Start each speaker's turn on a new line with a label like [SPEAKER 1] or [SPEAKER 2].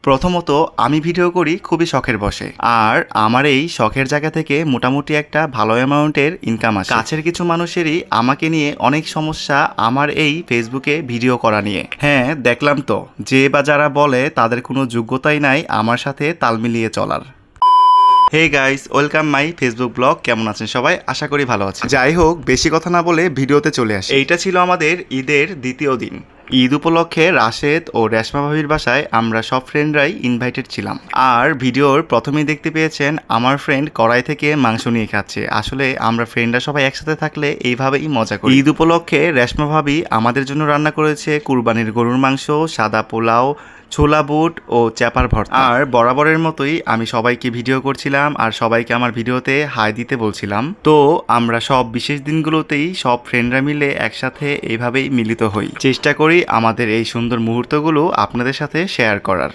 [SPEAKER 1] প্রথমত আমি ভিডিও করি খুবই শখের বশে, আর আমার এই শখের জায়গা থেকে মোটামুটি একটা ভালো অ্যামাউন্টের ইনকাম আসে। কাছের কিছু মানুষেরই আমাকে নিয়ে অনেক সমস্যা আমার এই ফেসবুকে ভিডিও করা নিয়ে। হ্যাঁ, দেখলাম তো, যে বা যারা বলে তাদের কোনো যোগ্যতাই নাই আমার সাথে তাল মিলিয়ে চলার। Hey guys, welcome my Facebook blog. কেমন আছেন সবাই? আশা করি ভালো আছেন। যাই হোক, বেশি কথা না বলে ভিডিওতে চলে আসি। এইটা ছিল আমাদের ঈদের দ্বিতীয় দিন। ঈদ উপলক্ষে রাশেদ ও রেশমা ভাবির বাসায় আমরা সব ফ্রেন্ডরাই ইনভাইটেড ছিলাম। আর ভিডিওর প্রথমেই দেখতে পেয়েছেন আমার ফ্রেন্ড কড়াই থেকে মাংস নিয়ে খাচ্ছে। আসলে আমরা ফ্রেন্ডরা সবাই একসাথে থাকলে এইভাবেই মজা করি। ঈদ উপলক্ষে রেশমা ভাবি আমাদের জন্য রান্না করেছে কুরবানির গরুর মাংস, সাদা পোলাও, ছোলা বুট ও চ্যাপার ভর্তা। আর বরাবরের মতোই আমি সবাইকে ভিডিও করছিলাম আর সবাইকে আমার ভিডিওতে হাই দিতে বলছিলাম। তো আমরা সব বিশেষ দিনগুলোতেই সব ফ্রেন্ডরা মিলে একসাথে এইভাবেই মিলিত হই, চেষ্টা করি আমাদের এই সুন্দর মুহূর্তগুলো আপনাদের সাথে শেয়ার করার।